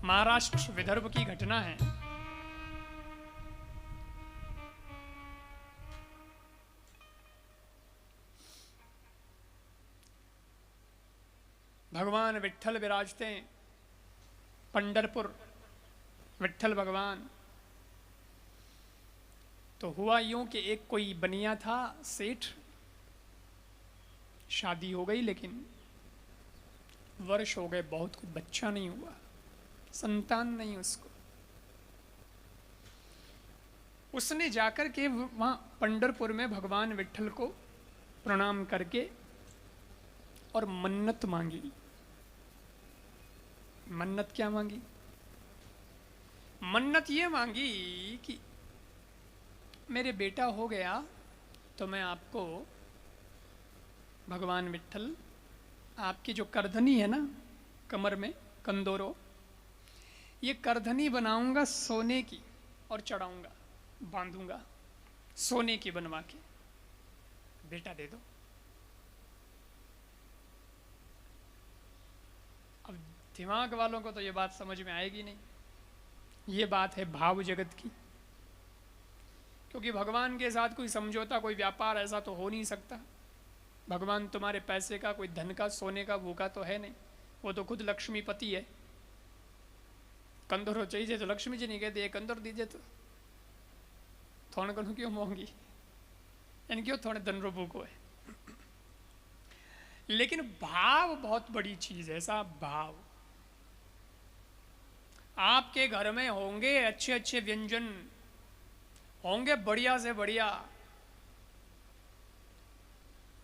महाराष्ट्र विदर्भ की घटना है। भगवान विट्ठल विराजते हैं पंढरपुर, विट्ठल भगवान। तो हुआ यूं कि एक कोई बनिया था सेठ, शादी हो गई लेकिन वर्ष हो गए बहुत, कुछ बच्चा नहीं हुआ, संतान नहीं उसको। उसने जाकर के वहां पंढरपुर में भगवान विट्ठल को प्रणाम करके और मन्नत मांगी। मन्नत क्या मांगी? मन्नत ये मांगी कि मेरे बेटा हो गया तो मैं आपको, भगवान विट्ठल, आपकी जो करधनी है ना कमर में, कंदोरो, ये करधनी बनाऊंगा सोने की और चढ़ाऊंगा, बांधूंगा सोने की बनवा के, बेटा दे दो। अब दिमाग वालों को तो ये बात समझ में आएगी नहीं। ये बात है भाव जगत की, क्योंकि भगवान के साथ कोई समझौता, कोई व्यापार ऐसा तो हो नहीं सकता। भगवान तुम्हारे पैसे का, कोई धन का, सोने का भूखा तो है नहीं, वो तो खुद लक्ष्मीपति है। कंदोरो चाहिए तो लक्ष्मी जी नहीं कहते ये कंदोर दीजिए तो थोड़ा करूँ क्यों मोंगी, यानी क्यों थोड़े धन रो भूखो है। लेकिन भाव बहुत बड़ी चीज है। ऐसा भाव आपके घर में होंगे, अच्छे अच्छे व्यंजन होंगे, बढ़िया से बढ़िया,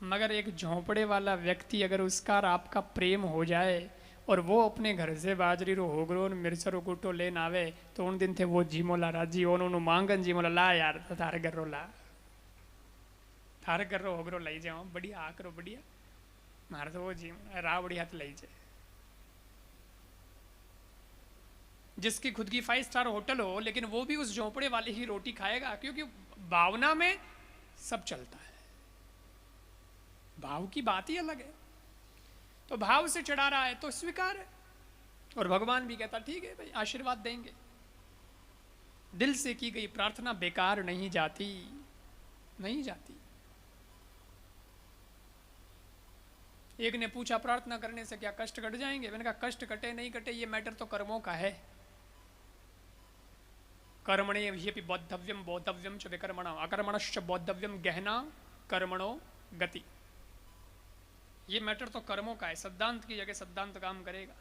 मगर एक झोंपड़े वाला व्यक्ति अगर उसका और आपका प्रेम हो जाए और वो अपने घर से बाजरी रो होगरो मिर्चरो गुटो लेन आवे तो उन दिन थे वो जीमोला राजी ओनो मांगन जीमोला ला यार थारे घर रो ला, थारे घर रो होगरो लई जाओ बढ़िया आ करो बढ़िया, मारे तो वो जीम रा बढ़िया तो लई जाए। जिसकी खुद की 5 स्टार होटल हो लेकिन वो भी उस झोंपड़े वाले ही रोटी खाएगा, क्योंकि भावना में सब चलता है। भाव की बात ही अलग है। तो भाव से चढ़ा रहा है तो स्वीकार है, और भगवान भी कहता ठीक है भाई आशीर्वाद देंगे। दिल से की गई प्रार्थना बेकार नहीं जाती, नहीं जाती। एक ने पूछा प्रार्थना करने से क्या कष्ट कट जाएंगे? मैंने कहा कष्ट कटे नहीं कटे ये मैटर तो कर्मों का है। कर्मणे ह्यपि बोद्धव्यम बोद्धव्यम च विकर्मणा अकर्मणश्च बोद्धव्यम गहना कर्मणो गति। ये मैटर तो कर्मों का है, सिद्धांत की जगह सिद्धांत काम करेगा।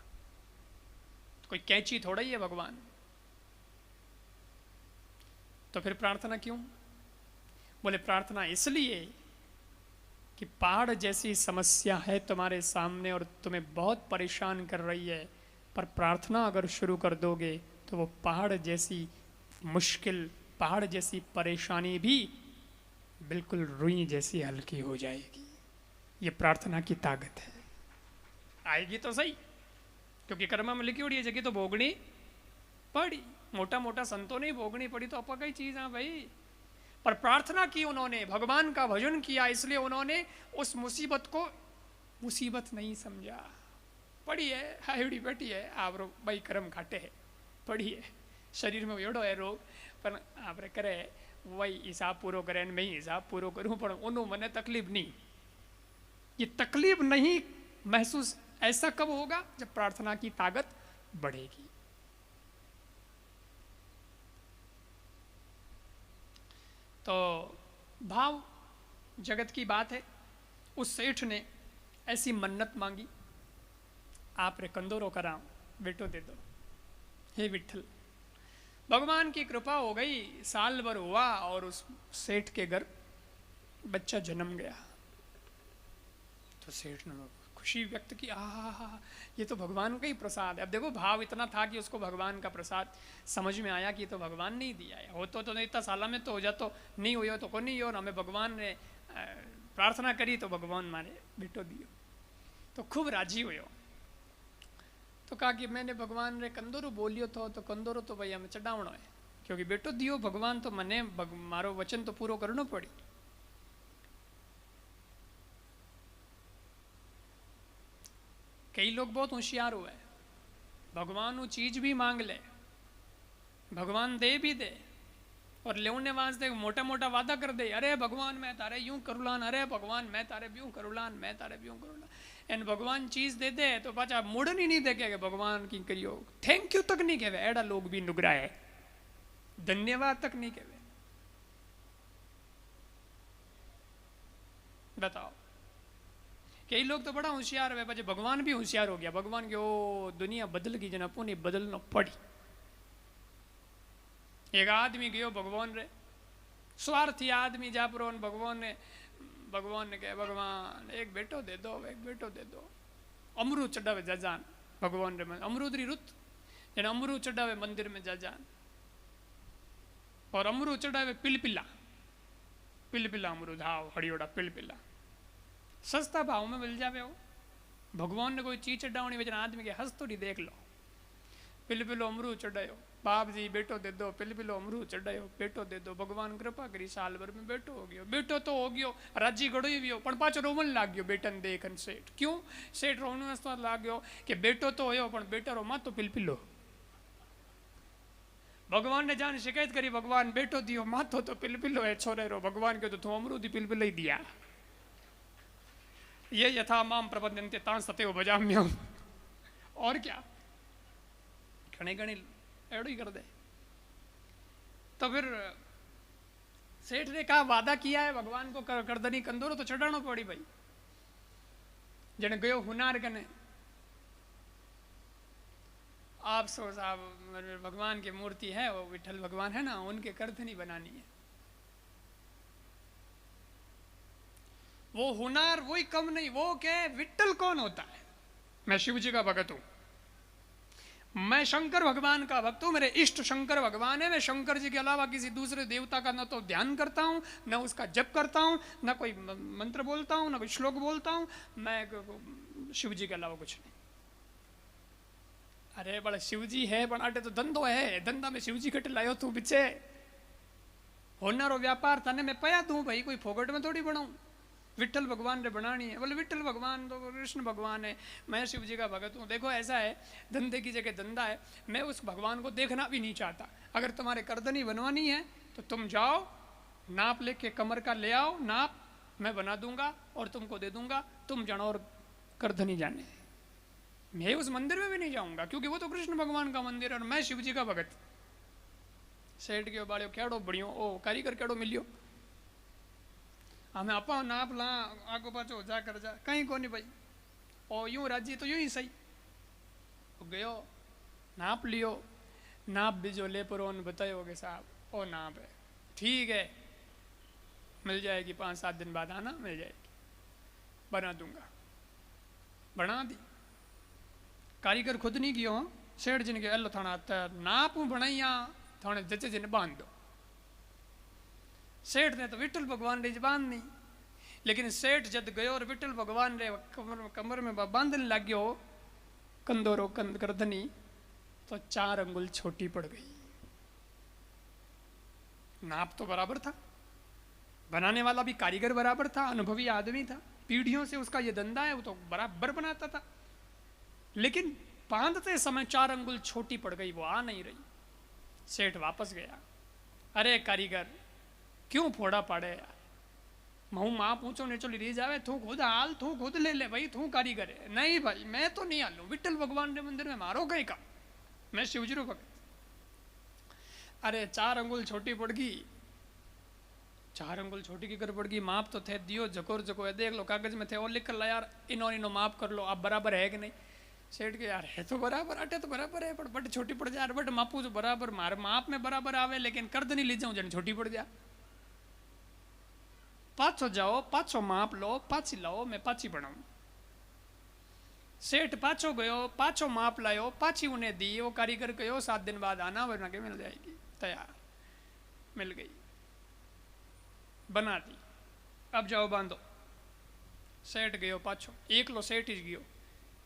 तो कोई कैंची थोड़ा ही है भगवान। तो फिर प्रार्थना क्यों? बोले प्रार्थना इसलिए कि पहाड़ जैसी समस्या है तुम्हारे सामने और तुम्हें बहुत परेशान कर रही है, पर प्रार्थना अगर शुरू कर दोगे तो वो पहाड़ जैसी मुश्किल, पहाड़ जैसी परेशानी भी बिल्कुल रुई जैसी हल्की हो जाएगी। ये प्रार्थना की ताकत है। आएगी तो सही, क्योंकि कर्म में लिखी हुई है जगह तो भोगनी पड़ी। मोटा मोटा संतों ने भोगनी पड़ी तो अपा कई चीज है भाई। पर प्रार्थना की उन्होंने, भगवान का भजन किया, इसलिए उन्होंने उस मुसीबत को मुसीबत नहीं समझा। पड़ी है हाइडी बैठी है आप भाई कर्म खाटे है, पड़ी है शरीर में एड़ो है रोग, पर आप करे वही हिसाब पूरो करे, मैं ही हिसाब पूरो करूं, पर उन्हों मने तकलीफ नहीं। ये तकलीफ नहीं महसूस ऐसा कब होगा? जब प्रार्थना की ताकत बढ़ेगी। तो भाव जगत की बात है। उस सेठ ने ऐसी मन्नत मांगी, आप रे कंदोरो कराओ, बेटो दे दो। हे विट्ठल, भगवान की कृपा हो गई, साल भर हुआ और उस सेठ के घर बच्चा जन्म गया। तो सेठ ने खुशी व्यक्त की, आहा ये तो भगवान का ही प्रसाद है। अब देखो भाव इतना था कि उसको भगवान का प्रसाद समझ में आया कि तो भगवान नहीं दिया है। हो तो नहीं इतना साला में तो हो जातो, नहीं हो तो को नहीं हो, हमें भगवान ने प्रार्थना करी तो भगवान माने बेटो दियो। तो खूब राजी हुए। तो कहा कि मैंने भगवान ने कंदोरो बोलियो तो कंदोरो तो भाई हमें चढ़ावणो है, क्योंकि बेटो दियो भगवान तो मने मारो वचन तो पूरो करनो पड़ी। कई लोग बहुत होशियार हुए, भगवान वो चीज भी मांग ले, भगवान दे भी दे, और लेने वास्ते मोटा मोटा वादा कर दे, अरे भगवान मैं तारे यूं करुलान, अरे भगवान मैं तारे यूं करुलान, मैं तारे यूं करुलान, एन भगवान चीज दे दे तो पाचा मुड़न ही नहीं देखे भगवान की करियो, थैंक यू तक नहीं कहवे, एड़ा लोग भी नुगरा है, धन्यवाद तक नहीं कहवे। बताओ, कई लोग तो बड़ा होशियार है, पाचे भगवान भी होशियार हो गया, भगवान के ओ दुनिया बदल गई जना पुनी बदलना पड़ी। एक आदमी गयो भगवान रे, स्वार्थी आदमी जा पर भगवान ने कहे भगवान एक बेटो दे दो, एक बेटो दे दो। अमरूद चढ़ावे जाजान भगवान रे, अमरूद री रुत जने अमरूद चढ़ावे मंदिर में जाजान, और अमरूद चढ़ावे पिलपिला, पिलपिला अमरूद, हाव हड़ियोड़ा पिलपिला सस्ता भाव में मिल जावे हो। भगवान ने कोई चीज चढ़ावनी वजन आदमी के हंस थोड़ी देख लो, पिलपिलो अमरूद चढ़ायो, बाप जी बेटो दे दो, पिलपिलो अमरूद चढ़ायो, बेटो दे दो, भगवान कृपा करी साल भर में बेटो हो गयो, बेटो तो हो गयो, राजी गड़ो भी हो, पण पाछो रोवन लाग गयो बेटन देखन सेठ, क्यों सेठ रोवन वास्ते लाग गयो कि बेटो तो होयो पण बेटारो मां तो पिलपिलो। भगवान ने जान शिकायत करी, भगवान बेटो दियो माथो तो पिलपिलो है छोरे रो, भगवान के तो तू अमरूद ही पिलपिलो ही दिया। ये यथा माम प्रबंधन्ते तां सतेव भजाम्यहम्, और क्या घणे घणे एड़ो ही कर दे। तो फिर सेठ ने कहा वादा किया है भगवान को करदनी कंदोरो तो चढ़ानो पड़ी भाई। जने गयो हुनार कने, आप सो साहब भगवान की मूर्ति है, वो विठल भगवान है ना, उनके करधनी बनानी है। वो हुनार वही कम नहीं, वो क्या विठल कौन होता है, मैं शिव जी का भगत हूं, मैं शंकर भगवान का भक्त हूं, मेरे इष्ट शंकर भगवान है, मैं शंकर जी के अलावा किसी दूसरे देवता का न तो ध्यान करता हूं, न उसका जप करता हूं, न कोई मंत्र बोलता हूं, न कोई श्लोक बोलता हूं, मैं शिव जी के अलावा कुछ नहीं। अरे बड़ा शिव जी है पण अटे तो धंधो है, धंधा में शिव जी कट लायो तू पीछे, होनारो व्यापार थाने मैं पया दूं भाई, कोई फोगट में थोड़ी बनाऊं, विठल भगवान ने बनानी है। बोले विठल भगवान तो कृष्ण भगवान है, मैं शिव जी का भगत हूँ। देखो ऐसा है, धंधे की जगह धंधा है, मैं उस भगवान को देखना भी नहीं चाहता। अगर तुम्हारे करदनी बनवानी है तो तुम जाओ, नाप लेके कमर का ले आओ, नाप मैं बना दूंगा और तुमको दे दूंगा, तुम जानो और करदनी जाने। मैं उस मंदिर में भी नहीं जाऊंगा क्योंकि वो तो कृष्ण भगवान का मंदिर है और मैं शिव जी का भगत। सेठ के बाड़ियो केड़ो बढ़ियो, ओ कारीगर केड़ो मिलियो, हमें अपा नाप ला आगो पाछो जा कर जा, कहीं को नहीं भाई, ओ यूं राजी तो यूं ही सही। गयो नाप लियो, नाप भी जो ले पर उन बतायो कि साहब ओ नाप है, ठीक है मिल जाएगी, 5-7 दिन बाद आना, मिल जाएगी, बना दूंगा। बना दी, कारीगर खुद नहीं कियो, सेठ जी ने कहा लो थाना नाप बनाइया थाने जचे जी ने बांध दो। सेठ ने तो विठल भगवान रे बांध नहीं, लेकिन सेठ जब गयो और विठल भगवान रे कमर में बांधने लग गयो कंदोरो करदनी, तो 4 अंगुल छोटी पड़ गई। नाप तो बराबर था, बनाने वाला भी कारीगर बराबर था, अनुभवी आदमी था, पीढ़ियों से उसका ये धंधा है, वो तो बराबर बनाता था, लेकिन बांधते समय 4 अंगुल छोटी पड़ गई, वो आ नहीं रही। सेठ वापस गया, अरे कारीगर क्यों फोड़ा पाड़े यार, मैं माँ पूछो ने चली रही जावे, तू खुद हाल, तू खुद ले ले भाई, तू कारीगर है। नहीं भाई मैं तो नहीं हालू, विठल भगवान के मंदिर में मारो कहीं का, मैं शिवजी रो भगत। अरे 4 अंगुल छोटी पड़ गई, 4 अंगुल छोटी की कर पड़ गई, माप तो थे दियो जकोर जको है, देख लो कागज में थे और लिख कर ला यार, इनो इनो माप कर लो, आप बराबर है कि नहीं। सेठ के यार है तो बराबर, अटे तो बराबर है, पर बट छोटी पड़ जाए, बट मापू जो बराबर मार माप में बराबर आवे, लेकिन कर्द नहीं ले जाऊं जन छोटी पड़ जा। पाछो जाओ, पाछो माप लो, पाछी लाओ, मैं पाछी बनाऊं। सेठ पाछो गयो, पाछो माप लायो, पाछी उन्हें दी, वो कारीगर कहो 7 दिन बाद आना, वरना के मिल जाएगी, तैयार मिल गई, बना दी, अब जाओ बांधो। सेठ गयो पाछो, एक लो सेठ ही गयो,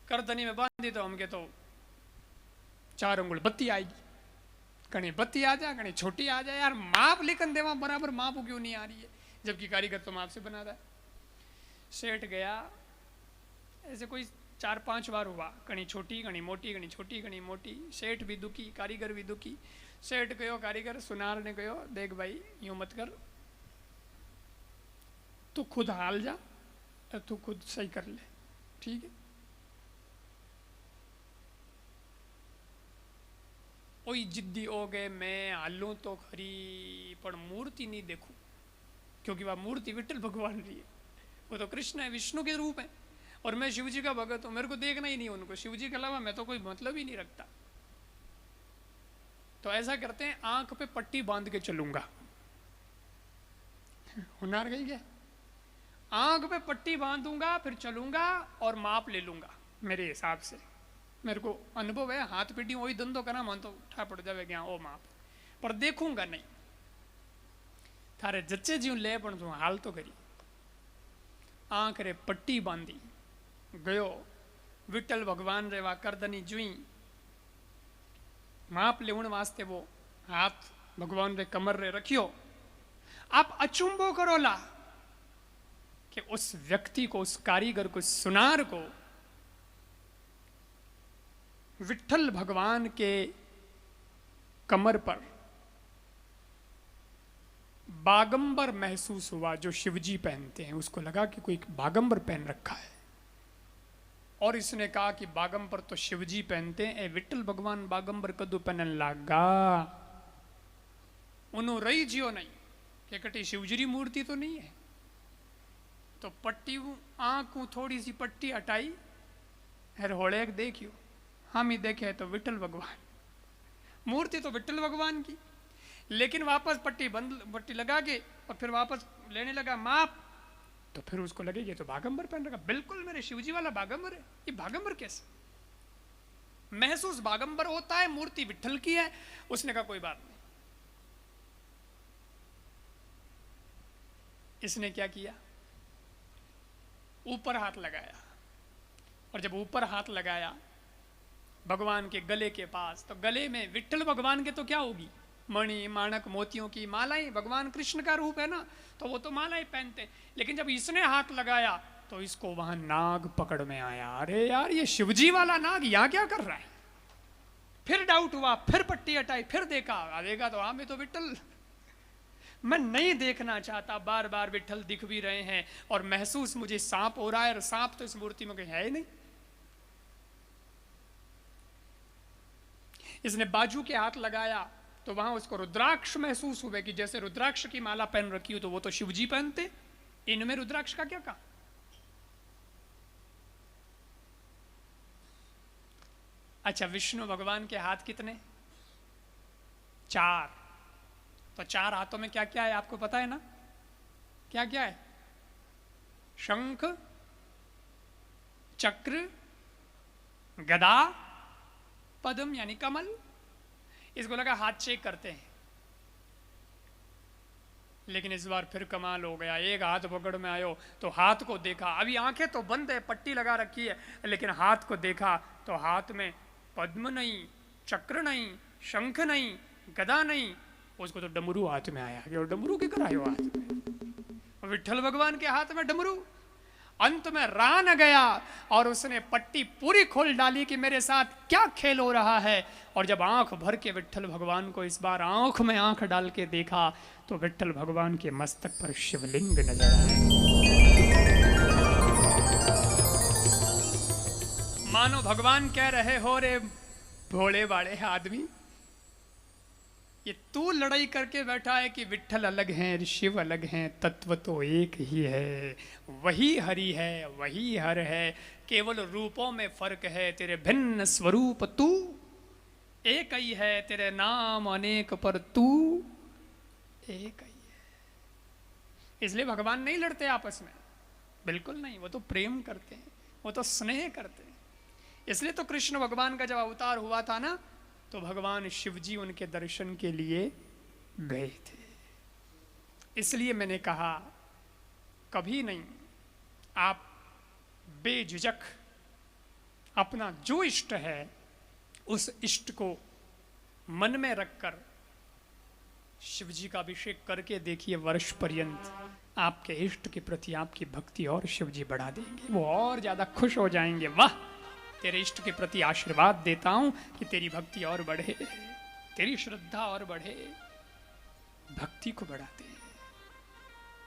करदनी में बांधी तो हम के तो 4 अंगुल बत्ती आएगी, कहीं बत्ती आ जाए, कहीं छोटी आ जाए, यार माप लिखन देवा बराबर माप क्यों नहीं आ रही है, जबकि कारीगर तो माप से बना रहा है। सेठ गया, ऐसे कोई 4-5 बार हुआ, घणी छोटी घणी मोटी, घणी छोटी घणी मोटी। सेठ भी दुखी, कारीगर भी दुखी। सेठ कहो कारीगर सुनार ने कहो देख भाई यूं मत कर, तू खुद हाल जा, तू खुद सही कर ले, ठीक है। ओई जिद्दी हो गए, मैं हालू तो खरी पर मूर्ति नहीं देखूं, क्योंकि वह मूर्ति विठल भगवान की है, वो तो कृष्ण है, विष्णु के रूप है, और मैं शिव जी का भगत हूं, मेरे को देखना ही नहीं उनको, शिव जी के अलावा मैं तो कोई मतलब ही नहीं रखता। तो ऐसा करते हैं, आंख पे पट्टी बांध के चलूंगा। हुनार गई क्या? आंख पे पट्टी बांधूंगा, फिर चलूंगा और माप ले लूंगा मेरे हिसाब से। मेरे को अनुभव है, हाथ पीटी वही धंधो करा मन तो उठा पड़ जावे क्या ओ माप, पर देखूंगा नहीं। थारे जच्चे जीव ले पण तू हाल तो करी। आंख रे पट्टी बांधी गयो, विठल भगवान रे वा करदनी जुई, माप लेवण वास्ते वो हाथ भगवान रे कमर रे रखियो। आप अचुंबो करो ला कि उस व्यक्ति को, उस कारीगर को, सुनार को विठल भगवान के कमर पर बागंबर महसूस हुआ, जो शिवजी पहनते हैं। उसको लगा कि कोई बागंबर पहन रखा है, और इसने कहा कि बागंबर तो शिवजी पहनते हैं, विठल भगवान बागंबर कदू पहनन लागा। उन्हों रही जियो नहीं कि कटी शिवजी मूर्ति तो नहीं है। तो पट्टी आंख थोड़ी सी पट्टी हटाई, हर होले देखियो, हम ही देखे तो विठल भगवान, मूर्ति तो विठल भगवान की, लेकिन वापस पट्टी लगा के और फिर वापस लेने लगा माप, तो फिर उसको लगे ये तो बागंबर पहन रखा, बिल्कुल मेरे शिवजी वाला बागंबर है। ये बागंबर कैसे? महसूस बागंबर होता है, मूर्ति विठल की है। उसने कहा कोई बात नहीं। इसने क्या किया? ऊपर हाथ लगाया, और जब ऊपर हाथ लगाया भगवान के गले के पास, तो गले में विठल भगवान के तो क्या होगी, मणि माणक मोतियों की मालाएं। भगवान कृष्ण का रूप है ना, तो वो तो मालाएं पहनते। लेकिन जब इसने हाथ लगाया तो इसको वहां नाग पकड़ में आया। अरे यार ये शिवजी वाला नाग यहां क्या कर रहा है? फिर डाउट हुआ, फिर पट्टी हटाई, फिर देखा तो हाँ मैं तो विठल, मैं नहीं देखना चाहता। बार बार विठल दिख भी रहे हैं और महसूस मुझे सांप हो रहा है, और सांप तो इस मूर्ति में कहीं है ही नहीं। इसने बाजू के हाथ लगाया तो वहां उसको रुद्राक्ष महसूस हुए, कि जैसे रुद्राक्ष की माला पहन रखी हो, तो वो तो शिवजी पहनते, इनमें रुद्राक्ष का क्या काम? अच्छा, विष्णु भगवान के हाथ कितने? 4। तो 4 हाथों में क्या क्या है आपको पता है ना? क्या क्या है? शंख, चक्र, गदा, पद्म यानी कमल। इसको लगा हाथ चेक करते हैं, लेकिन इस बार फिर कमाल हो गया। एक हाथ पकड़ में आयो तो हाथ को देखा, अभी आंखें तो बंद है, पट्टी लगा रखी है, लेकिन हाथ को देखा तो हाथ में पद्म नहीं, चक्र नहीं, शंख नहीं, गदा नहीं, उसको तो डमरू हाथ में आया। और डमरू के करायो हाथ में? विठल भगवान के हाथ में डमरू। अंत में रान गया और उसने पट्टी पूरी खोल डाली कि मेरे साथ क्या खेल हो रहा है। और जब आंख भर के विठल भगवान को इस बार आंख में आंख डाल के देखा, तो विठल भगवान के मस्तक पर शिवलिंग नजर आया। मानो भगवान कह रहे हो, रे भोले बाड़े आदमी, ये तू लड़ाई करके बैठा है कि विठल अलग हैं, शिव अलग हैं, तत्व तो एक ही है, वही हरि है, वही हर है, केवल रूपों में फर्क है, तेरे भिन्न स्वरूप तू एक ही है, तेरे नाम अनेक पर तू एक ही है। इसलिए भगवान नहीं लड़ते आपस में, बिल्कुल नहीं, वो तो प्रेम करते हैं, वो तो स्नेह करते हैं। इसलिए तो कृष्ण भगवान का जब अवतार हुआ था ना, तो भगवान शिवजी उनके दर्शन के लिए गए थे। इसलिए मैंने कहा कभी नहीं, आप बेझिझक अपना जो इष्ट है उस इष्ट को मन में रखकर शिवजी का अभिषेक करके देखिए, वर्ष पर्यंत आपके इष्ट के प्रति आपकी भक्ति और शिवजी बढ़ा देंगे, वो और ज्यादा खुश हो जाएंगे। वाह तेरे इष्ट के प्रति आशीर्वाद देता हूं कि तेरी भक्ति और बढ़े, तेरी श्रद्धा और बढ़े, भक्ति को बढ़ाते।